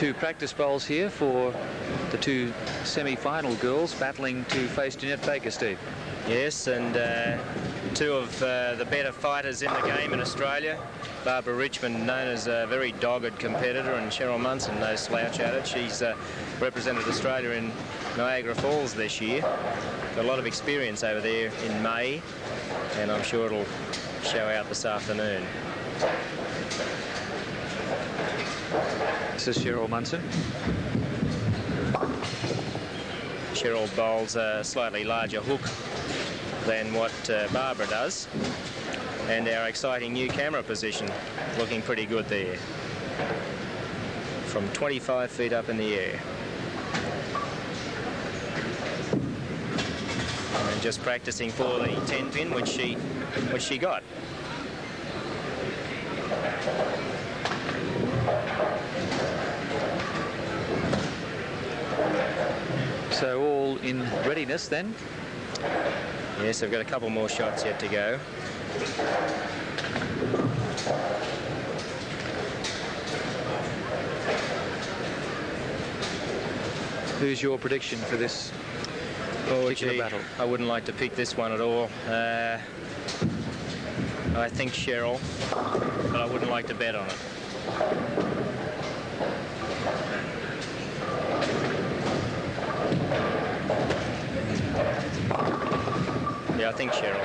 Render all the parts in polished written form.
Two practice bowls here for the two semi-final girls battling to face Jeanette Baker, Steve. Yes, and two of the better fighters in the game in Australia. Barbara Richmond, known as a very dogged competitor, and Cheryl Munson, no slouch at it. She's represented Australia in Niagara Falls this year. Got a lot of experience over there in May, and I'm sure it'll show out this afternoon. This is Cheryl Munson. Cheryl bowls a slightly larger hook than what Barbara does. And our exciting new camera position looking pretty good there. From 25 feet up in the air. And just practicing for the 10 pin, which she got. So all in readiness then? Yes, I've got a couple more shots yet to go. Who's your prediction for this particular battle? I wouldn't like to pick this one at all. I think Cheryl, but I wouldn't like to bet on it. Yeah, I think Cheryl.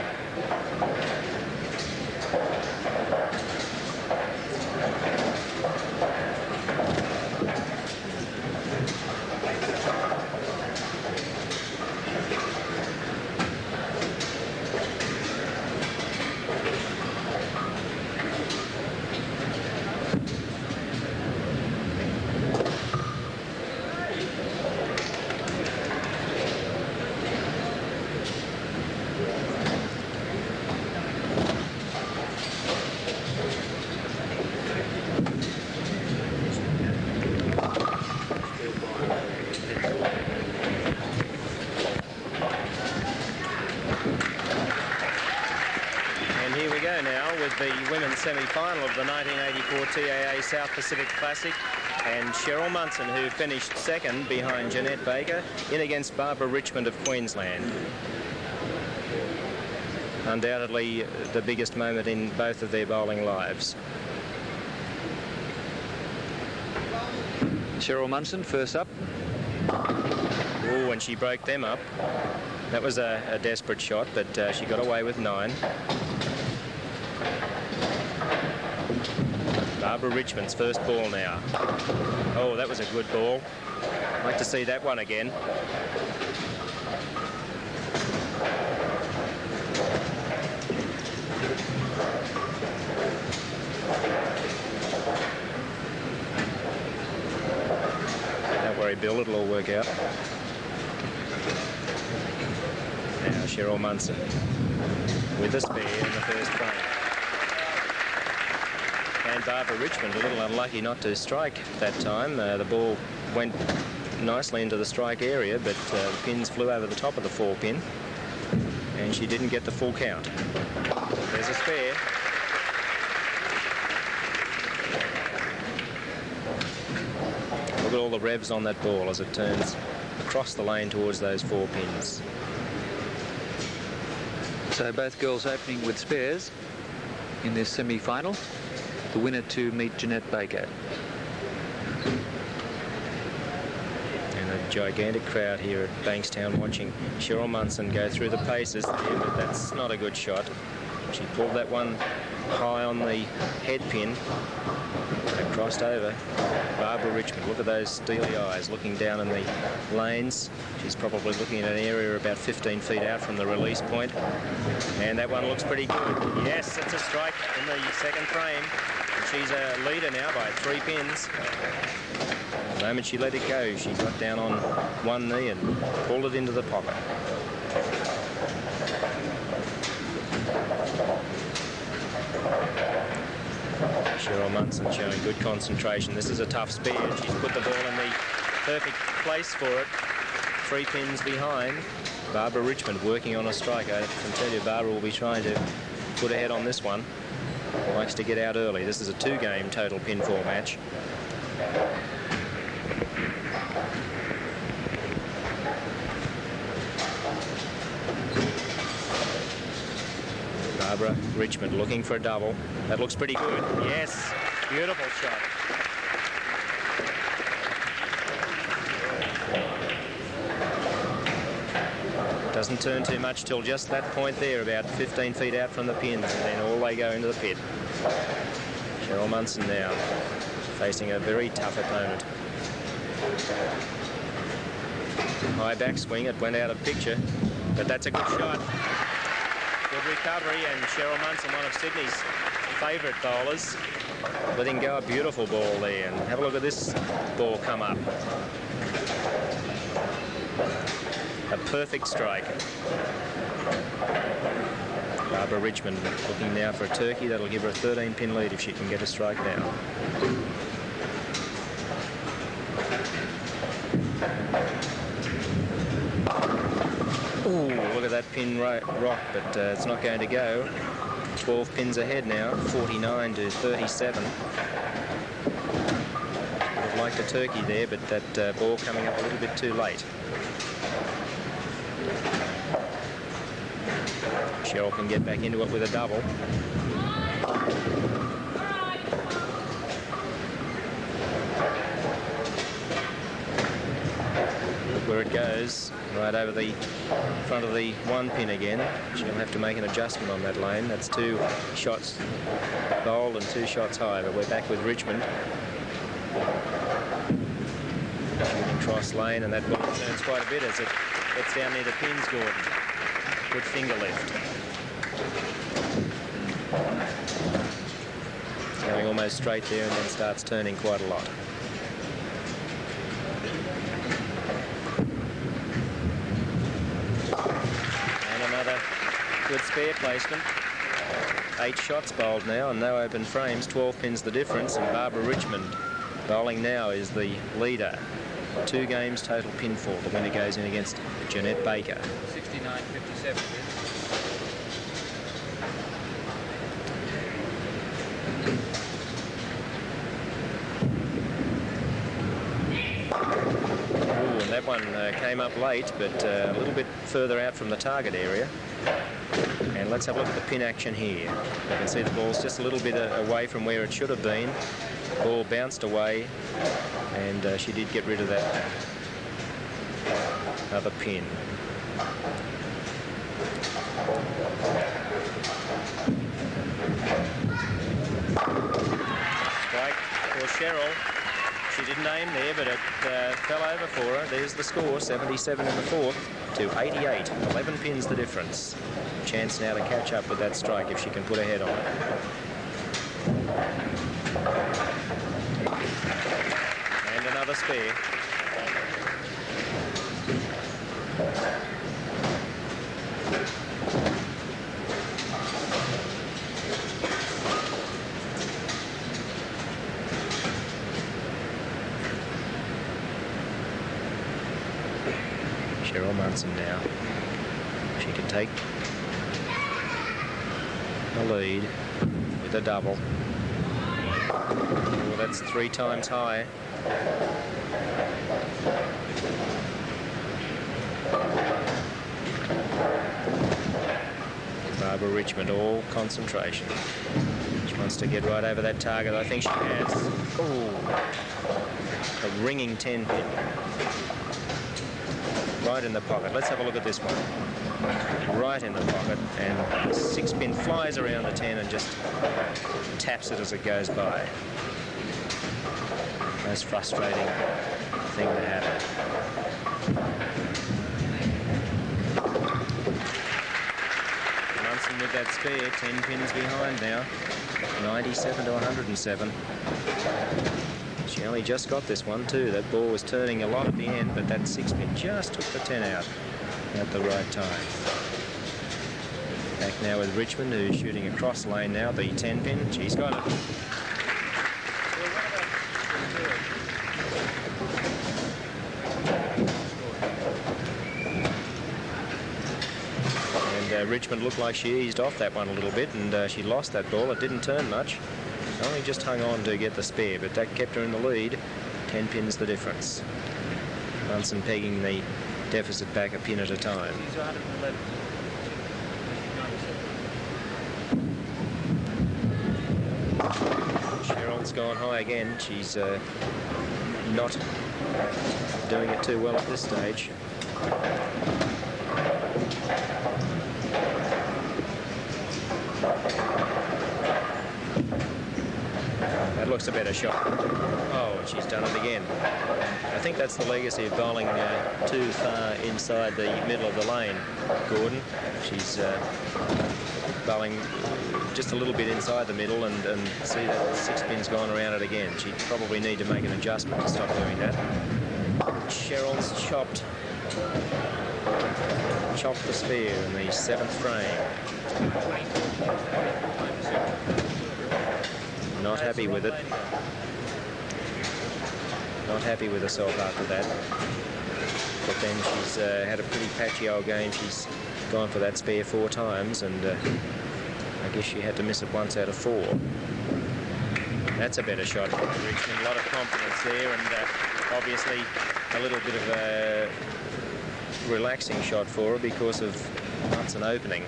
The women's semi-final of the 1984 TAA South Pacific Classic, and Cheryl Munson, who finished second behind Jeanette Baker, in against Barbara Richmond of Queensland. Undoubtedly the biggest moment in both of their bowling lives. Cheryl Munson first up. Oh, and she broke them up. That was a desperate shot, but she got away with 9. Barbara Richmond's first ball now. Oh, that was a good ball. I'd like to see that one again. Don't worry, Bill, it'll all work out. Now Cheryl Munson with a spare in the first frame. And Barbara Richmond a little unlucky not to strike that time. The ball went nicely into the strike area, but the pins flew over the top of the 4-pin, and she didn't get the full count. There's a spare. Look at all the revs on that ball as it turns across the lane towards those 4 pins. So both girls opening with spares in this semi-final. The winner to meet Jeanette Baker. And a gigantic crowd here at Bankstown watching Cheryl Munson go through the paces there, but that's not a good shot. She pulled that one high on the head pin. It crossed over. Barbara Richmond, look at those steely eyes looking down in the lanes. She's probably looking at an area about 15 feet out from the release point. And that one looks pretty good. Yes, it's a strike in the second frame. She's a leader now by 3 pins. The moment she let it go, she got down on one knee and pulled it into the pocket. Cheryl Munson showing good concentration. This is a tough spare. She's put the ball in the perfect place for it. 3 pins behind. Barbara Richmond working on a strike. I can tell you Barbara will be trying to put ahead on this one. Likes to get out early. This is a 2-game total pinfall match. Barbara Richmond looking for a double. That looks pretty good. Yes, beautiful shot. Doesn't turn too much till just that point there, about 15 feet out from the pins, and then all they go into the pit. Cheryl Munson now facing a very tough opponent. High backswing, it went out of picture, but that's a good shot. Good recovery, and Cheryl Munson, one of Sydney's favourite bowlers, letting go a beautiful ball there. And have a look at this ball come up. A perfect strike. Barbara Richmond looking now for a turkey. That'll give her a 13-pin lead if she can get a strike now. Ooh, look at that pin rock, but it's not going to go. 12 pins ahead now, 49 to 37. Would have liked a turkey there, but that ball coming up a little bit too late. Cheryl can get back into it with a double. Where it goes, right over the front of the 1 pin again. She'll have to make an adjustment on that lane. That's 2 shots bowled and 2 shots high, but we're back with Richmond. Shooting cross lane, and that ball turns quite a bit as it gets down near the pins, Gordon. Good finger lift. Going almost straight there and then starts turning quite a lot. And another good spare placement. 8 shots bowled now and no open frames. 12 pins the difference, and Barbara Richmond bowling now is the leader. 2 games total pinfall. The winner goes in against Jeanette Baker. 69-57. And that one came up late, but a little bit further out from the target area. And let's have a look at the pin action here. You can see the ball's just a little bit away from where it should have been. Ball bounced away, and she did get rid of that other pin. Strike for Cheryl. She didn't aim there, but it fell over for her. There's the score, 77 in the 4th to 88. 11 pins the difference. Chance now to catch up with that strike if she can put her head on it. And another spare. Cheryl Munson now. She can take the lead with a double. Oh, that's 3 times high. Barbara Richmond, all concentration. She wants to get right over that target. I think she has. Oh, a ringing 10 pin. Right in the pocket. Let's have a look at this one. Right in the pocket, and 6 pin flies around the 10 and just taps it as it goes by. Most frustrating thing to happen. Munson with that spare, 10 pins behind now, 97 to 107. She only just got this one too. That ball was turning a lot at the end, but that 6 pin just took the 10 out at the right time. Back now with Richmond, who's shooting across lane now, the 10 pin. She's got it. And Richmond looked like she eased off that one a little bit, and she lost that ball. It didn't turn much. Only just hung on to get the spare, but that kept her in the lead. 10 pins the difference. Munson pegging the deficit back a pin at a time. gone high again. She's not doing it too well at this stage. That looks a better shot. Oh, she's done it again. I think that's the legacy of bowling too far inside the middle of the lane, Gordon. She's bowling just a little bit inside the middle, and see that 6 pin's gone around it again. She'd probably need to make an adjustment to stop doing that. Cheryl's chopped the spear in the 7th frame. Not happy with it. Not happy with herself after that. But then she's had a pretty patchy old game. She's gone for that spare 4 times, and I guess she had to miss it once out of 4. That's a better shot for Richmond. A lot of confidence there, and obviously a little bit of a relaxing shot for her because of Munson opening.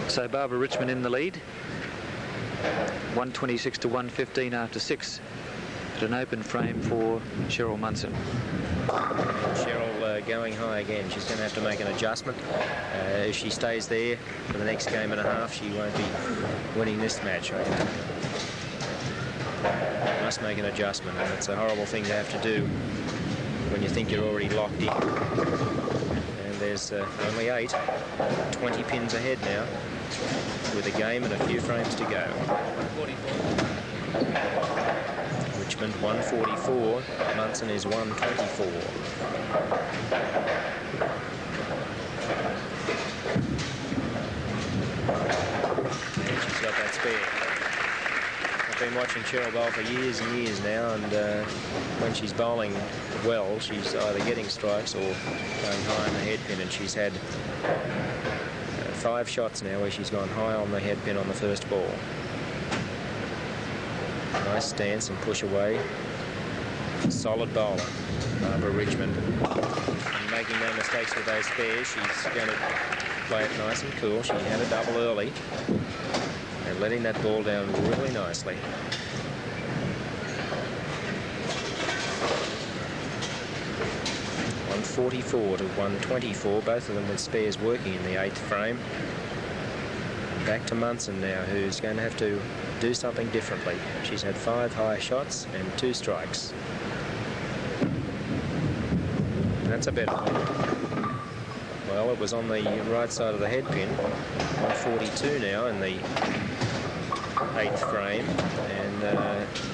So Barbara Richmond in the lead. 126 to 115 after 6. At an open frame for Cheryl Munson. Cheryl going high again. She's going to have to make an adjustment. If she stays there for the next game and a half, she won't be winning this match. Must make an adjustment, and it's a horrible thing to have to do when you think you're already locked in. And there's only 8. 20 pins ahead now, with a game and a few frames to go. Richmond 144, Munson is 124. And she's got that spare. I've been watching Cheryl bowl for years and years now, and when she's bowling well, she's either getting strikes or going high on the head pin, and she's had 5 shots now where she's gone high on the head pin on the first ball. Nice stance and push away. Solid bowler, Barbara Richmond. And making no mistakes with those spares. She's going to play it nice and cool. She had a double early, and letting that ball down really nicely. .144 to 124, both of them with spares working in the 8th frame. Back to Munson now, who's going to have to do something differently. She's had 5 high shots and 2 strikes. That's a better one. Well, it was on the right side of the head pin. 142 now in the 8th frame, and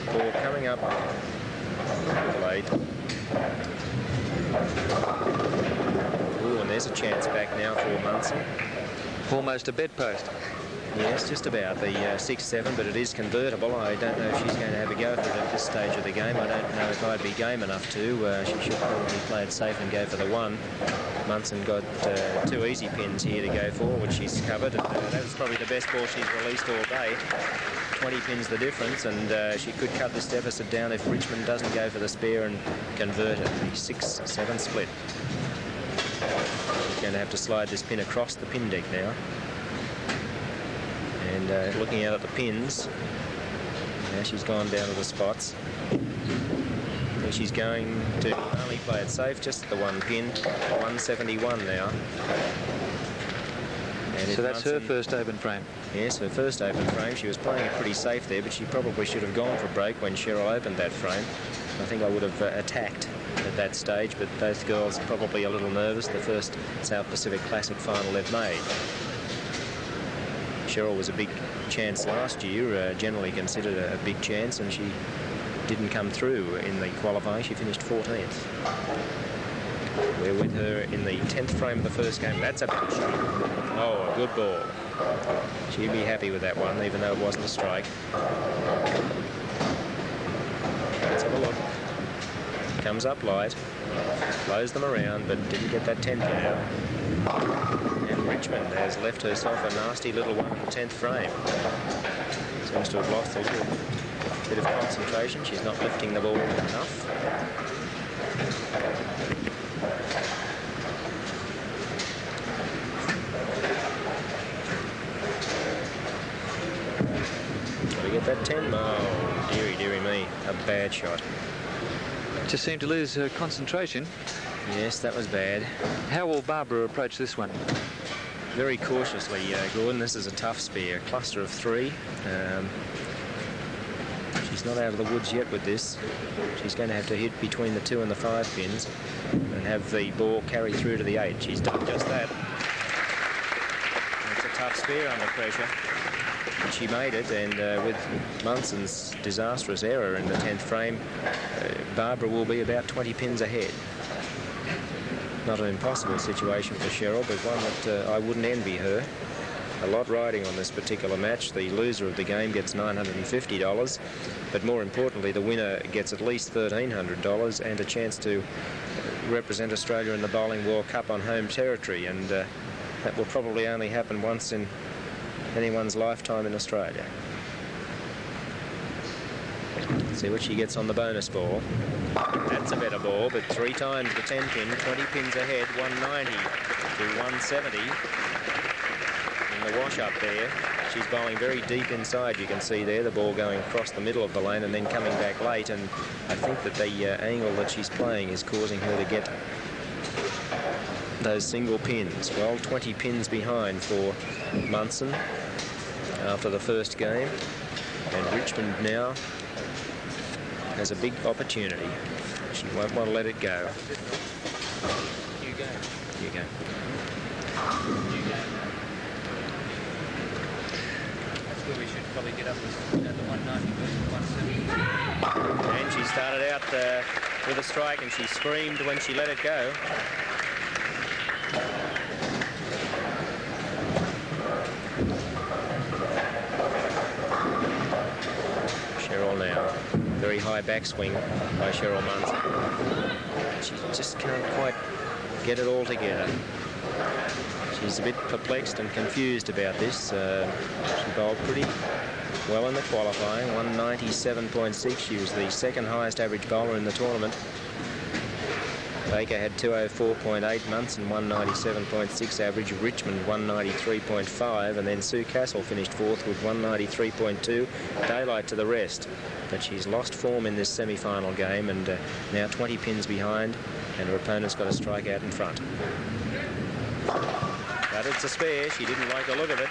ball coming up late. Ooh, and there's a chance back now for Munson. Almost a bedpost. Yes, just about the 6-7, but it is convertible. I don't know if she's going to have a go for it at this stage of the game. I don't know if I'd be game enough to. She should probably play it safe and go for the 1. Munson got 2 easy pins here to go for, which she's covered. That was probably the best ball she's released all day. 20 pins the difference, and she could cut this deficit down if Richmond doesn't go for the spare and convert it. The 6-7 split. She's going to have to slide this pin across the pin deck now. And looking out at the pins, now she's gone down to the spots. And she's going to only play it safe, just the 1 pin. 171 now. And so that's her first open frame. Yes, her first open frame. She was playing it pretty safe there, but she probably should have gone for break when Cheryl opened that frame. I think I would have attacked at that stage, but both girls are probably a little nervous. The first South Pacific Classic final they've made. Cheryl was a big chance last year, generally considered a big chance, and she didn't come through in the qualifying. She finished 14th. We're with her in the 10th frame of the first game. That's a big shot. Oh, a good ball. She'd be happy with that one, even though it wasn't a strike. Let's have a look. Comes up light, blows them around, but didn't get that 10 pin out. And Richmond has left herself a nasty little one in the 10th frame. Seems to have lost a little bit of concentration. She's not lifting the ball enough. bad shot. Just seemed to lose her concentration. Yes, that was bad. How will Barbara approach this one? Very cautiously, Gordon. This is a tough spare. Cluster of 3. She's not out of the woods yet with this. She's going to have to hit between the 2 and the 5 pins and have the ball carry through to the 8. She's done just that. It's a tough spare under pressure. And she made it, and with Munson's disastrous error in the 10th frame, Barbara will be about 20 pins ahead. Not an impossible situation for Cheryl, but one that I wouldn't envy her. A lot riding on this particular match. The loser of the game gets $950, but more importantly, the winner gets at least $1,300 and a chance to represent Australia in the Bowling World Cup on home territory, and that will probably only happen once in anyone's lifetime in Australia. Let's see what she gets on the bonus ball. That's a better ball, but 3 times the 10 pin, 20 pins ahead, 190 to 170. In the wash up there, she's bowling very deep inside. You can see there the ball going across the middle of the lane and then coming back late, and I think that the angle that she's playing is causing her to get those single pins. Well, 20 pins behind for Munson after the first game, and Richmond now has a big opportunity. She won't want to let it go. You go. You go. You go. That's where we should probably get up at the 190 versus 170. And she started out with a strike, and she screamed when she let it go. Cheryl now. Very high backswing by Cheryl Munson. She just can't quite get it all together. She's a bit perplexed and confused about this. She bowled pretty well in the qualifying, 197.6. She was the second highest average bowler in the tournament. Baker had 204.8, Munson 197.6 average, Richmond 193.5, and then Sue Castle finished 4th with 193.2. Daylight to the rest. But she's lost form in this semi-final game, and now 20 pins behind, and her opponent's got a strike out in front. But it's a spare. She didn't like the look of it.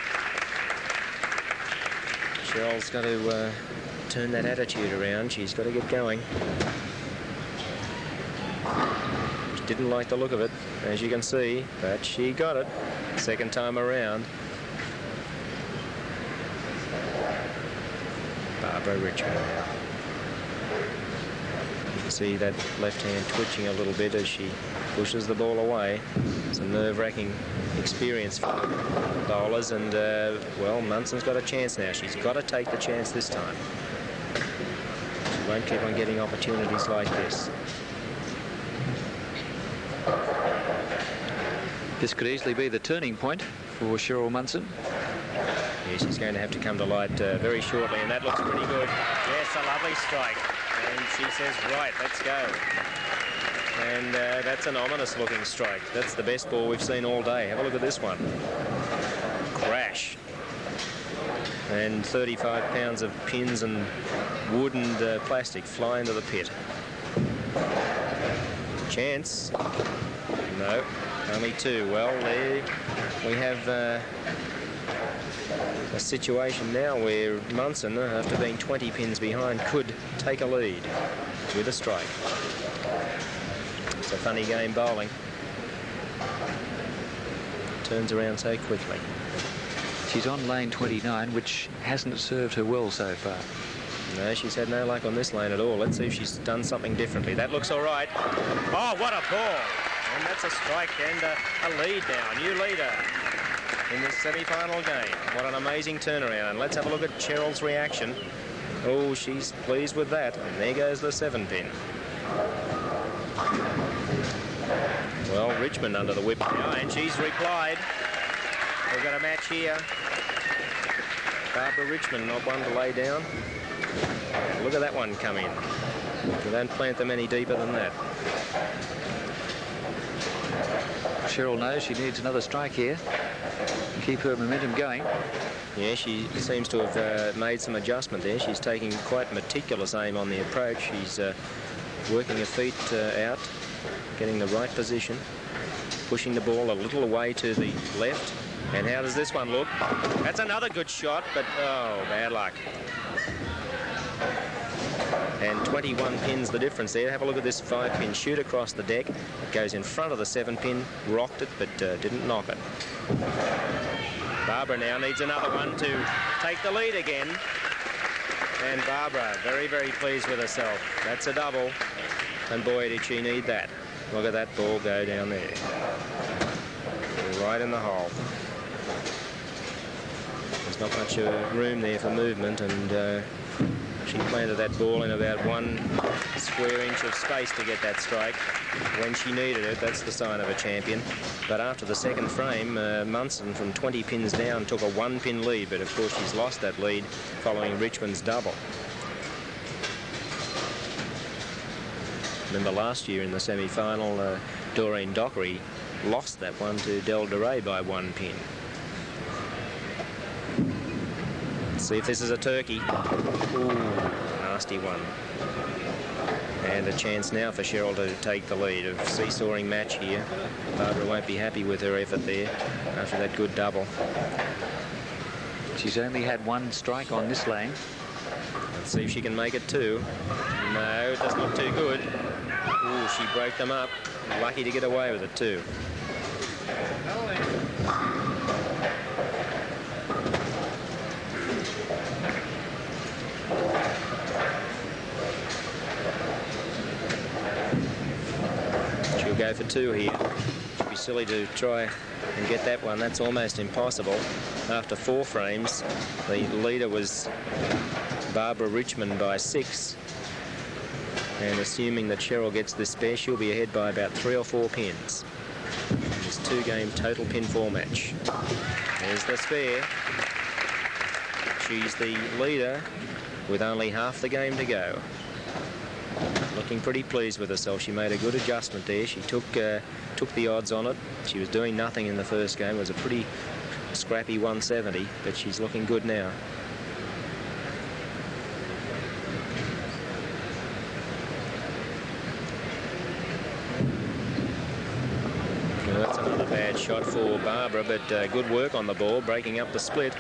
Cheryl's got to turn that attitude around. She's got to get going. She didn't like the look of it, as you can see, but she got it second time around. Barbara Richmond now. You can see that left hand twitching a little bit as she pushes the ball away. It's a nerve-wracking experience for bowlers, and well, Munson's got a chance now. She's got to take the chance this time. She won't keep on getting opportunities like this. This could easily be the turning point for Cheryl Munson. Yeah, she's going to have to come to light very shortly, and that looks pretty good. Yes, a lovely strike. And she says, right, let's go. And that's an ominous-looking strike. That's the best ball we've seen all day. Have a look at this one. Crash. And 35 pounds of pins and wood and plastic fly into the pit. Chance. No, only 2. Well, there we have a situation now where Munson, after being 20 pins behind, could take a lead with a strike. It's a funny game bowling. Turns around so quickly. She's on lane 29, which hasn't served her well so far. No, she's had no luck on this lane at all. Let's see if she's done something differently. That looks all right. Oh, what a ball. And that's a strike and a lead now. New leader in this semi-final game. What an amazing turnaround. Let's have a look at Cheryl's reaction. Oh, she's pleased with that. And there goes the 7-pin. Well, Richmond under the whip now, and she's replied. We've got a match here. Barbara Richmond, not one to lay down. Look at that one come in. You don't plant them any deeper than that. Cheryl knows she needs another strike here to keep her momentum going. Yeah, she seems to have made some adjustment there. She's taking quite meticulous aim on the approach. She's working her feet out, getting the right position, pushing the ball a little away to the left. And how does this one look? That's another good shot, but oh, bad luck. And 21 pins the difference there. Have a look at this 5-pin shoot across the deck. It goes in front of the 7-pin, rocked it, but didn't knock it. Barbara now needs another one to take the lead again. And Barbara very, very pleased with herself. That's a double. And boy, did she need that. Look at that ball go down there. Right in the hole. There's not much room there for movement, and she planted that ball in about 1 square inch of space to get that strike. When she needed it, that's the sign of a champion. But after the second frame, Munson from 20 pins down took a 1-pin lead, but of course she's lost that lead following Richmond's double. Remember last year in the semi-final, Doreen Dockery lost that one to Del DeRay by 1 pin. Let's see if this is a turkey. Ooh, nasty one. And a chance now for Cheryl to take the lead. A seesawing match here. Barbara won't be happy with her effort there after that good double. She's only had 1 strike on this lane. Let's see if she can make it 2. No, it does look too good. Ooh, she broke them up. Lucky to get away with it too. She'll go for 2 here. It'd be silly to try and get that one. That's almost impossible. After 4 frames, the leader was Barbara Richmond by 6. And assuming that Cheryl gets this spare, she'll be ahead by about 3 or 4 pins. This 2-game total pinfall match. There's the spare. She's the leader with only half the game to go. Looking pretty pleased with herself. She made a good adjustment there. She took the odds on it. She was doing nothing in the first game. It was a pretty scrappy 170, but she's looking good now. That's another bad shot for Barbara, but good work on the ball, breaking up the split.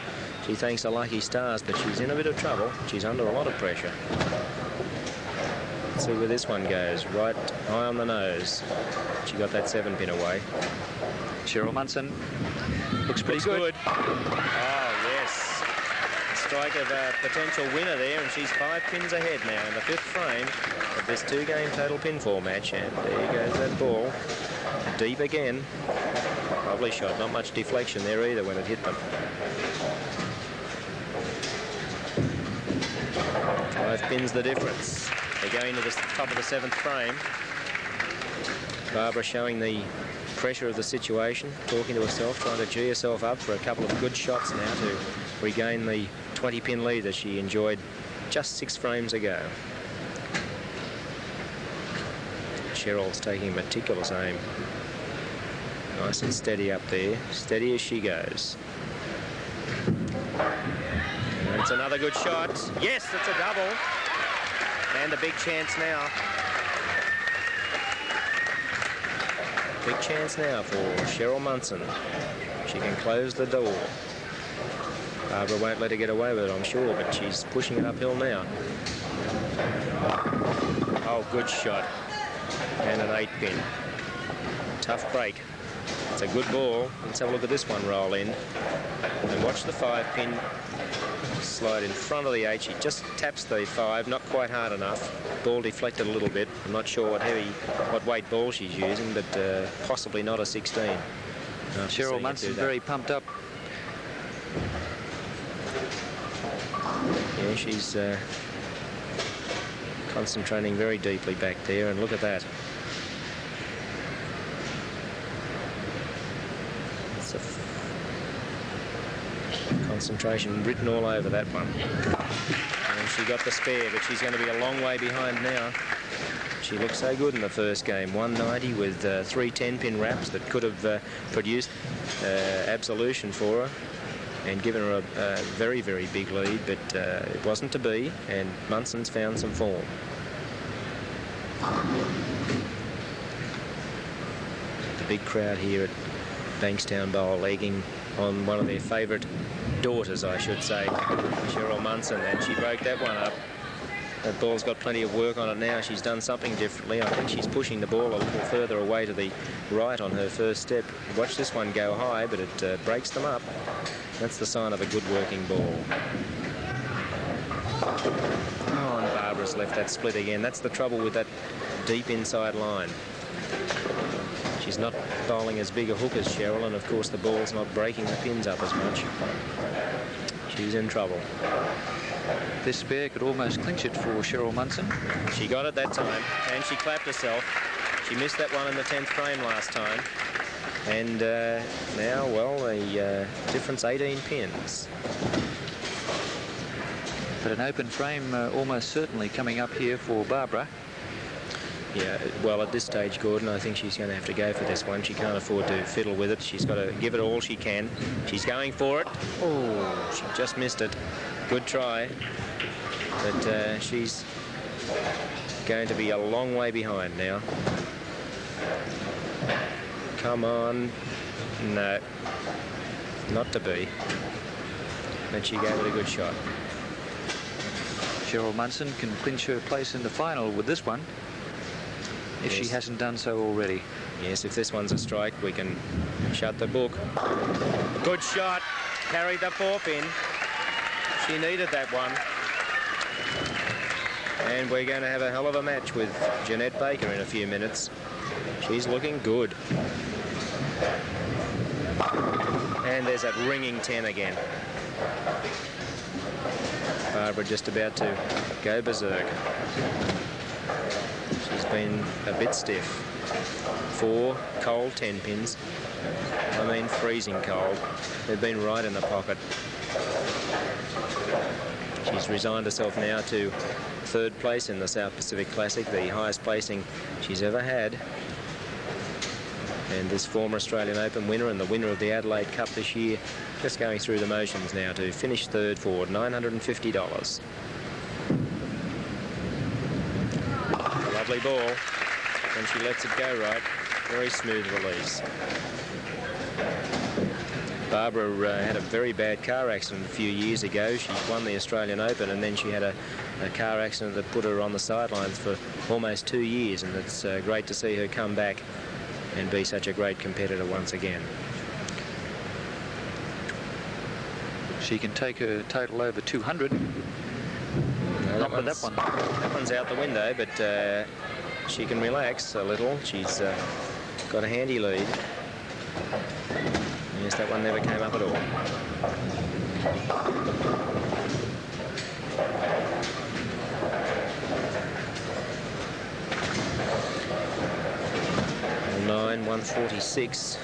She thanks her lucky stars, but she's in a bit of trouble. She's under a lot of pressure. Let's see where this one goes. Right high on the nose. She got that 7-pin away. Cheryl Munson looks pretty good. Oh, yes. Strike of a potential winner there, and she's 5 pins ahead now in the 5th frame of this 2-game total pinfall match. And there goes that ball. Deep again. Lovely shot. Not much deflection there either when it hit them. 5 pins the difference. They're going to the top of the 7th frame. Barbara showing the pressure of the situation, talking to herself, trying to gee herself up for a couple of good shots now to regain the 20-pin lead that she enjoyed just 6 frames ago. Cheryl's taking meticulous aim. Nice and steady up there. Steady as she goes. And it's another good shot. Yes, it's a double. And a big chance now. Big chance now for Cheryl Munson. She can close the door. Barbara won't let her get away with it, I'm sure, but she's pushing it uphill now. Oh, good shot. And an 8-pin. Tough break. It's a good ball. Let's have a look at this one roll in. And watch the 5-pin slide in front of the 8. She just taps the 5, not quite hard enough. Ball deflected a little bit. I'm not sure what weight ball she's using, but possibly not a 16. Cheryl Munson very pumped up. Yeah, she's concentrating very deeply back there, and look at that. It's a concentration written all over that one. And she got the spare, but she's going to be a long way behind now. She looked so good in the first game. 190 with 3 10-pin wraps that could have produced absolution for her and given her a very, very big lead, but it wasn't to be, and Munson's found some form. The big crowd here at Bankstown Bowl egging on one of their favourite daughters, I should say, Cheryl Munson, and she broke that one up. That ball's got plenty of work on it now. She's done something differently. I think she's pushing the ball a little further away to the right on her first step. Watch this one go high, but it breaks them up. That's the sign of a good working ball. Oh, and Barbara's left that split again. That's the trouble with that deep inside line. She's not bowling as big a hook as Cheryl, and of course the ball's not breaking the pins up as much. She's in trouble. This spare could almost clinch it for Cheryl Munson. She got it that time, and she clapped herself. She missed that one in the 10th frame last time. And now, well, the difference 18 pins. But an open frame almost certainly coming up here for Barbara. Yeah, well, at this stage, Gordon, I think she's going to have to go for this one. She can't afford to fiddle with it. She's got to give it all she can. She's going for it. Oh, she just missed it. Good try. But she's going to be a long way behind now. Come on. No. Not to be. But she gave it a good shot. Cheryl Munson can clinch her place in the final with this one, if she hasn't done so already. Yes, if this one's a strike, we can shut the book. Good shot. Carried the 4-pin. She needed that one. And we're going to have a hell of a match with Jeanette Baker in a few minutes. She's looking good. And there's that ringing 10 again. Barbara just about to go berserk. She's been a bit stiff. 4 cold 10 pins. I mean freezing cold. They've been right in the pocket. She's resigned herself now to 3rd place in the South Pacific Classic, the highest placing she's ever had. And this former Australian Open winner and the winner of the Adelaide Cup this year just going through the motions now to finish 3rd for $950. A lovely ball, and she lets it go right. Very smooth release. Barbara had a very bad car accident a few years ago. She won the Australian Open, and then she had a car accident that put her on the sidelines for almost 2 years, and it's great to see her come back and be such a great competitor once again. She can take her total over 200. No, Not with that one. That one's out the window, but she can relax a little. She's got a handy lead. Yes, that one never came up at all. Nine, 146.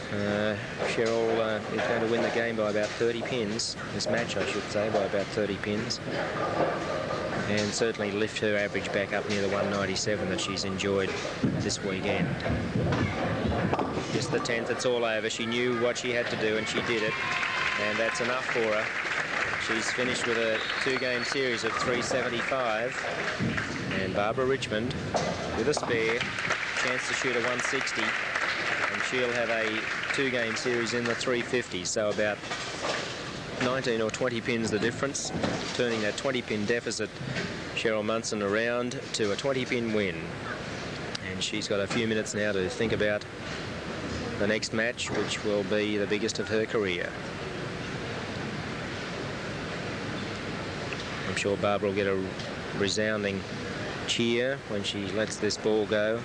Cheryl is going to win the game by about 30 pins. This match, I should say, by about 30 pins. And certainly lift her average back up near the 197 that she's enjoyed this weekend. Just the 10th, it's all over. She knew what she had to do, and she did it. And that's enough for her. She's finished with a 2-game series of 375. And Barbara Richmond, with a spare, chance to shoot a 160. And she'll have a 2-game series in the 350s. So about 19 or 20 pins the difference, turning that 20-pin deficit, Cheryl Munson, around to a 20-pin win. And she's got a few minutes now to think about the next match, which will be the biggest of her career. I'm sure Barbara will get a resounding cheer when she lets this ball go.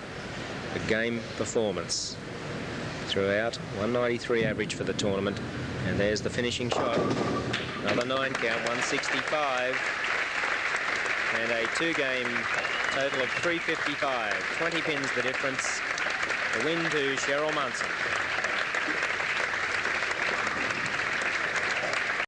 A game performance throughout. 193 average for the tournament. And there's the finishing shot. Another 9 count, 165. And a 2-game total of 355. 20 pins the difference. The win to Cheryl Munson.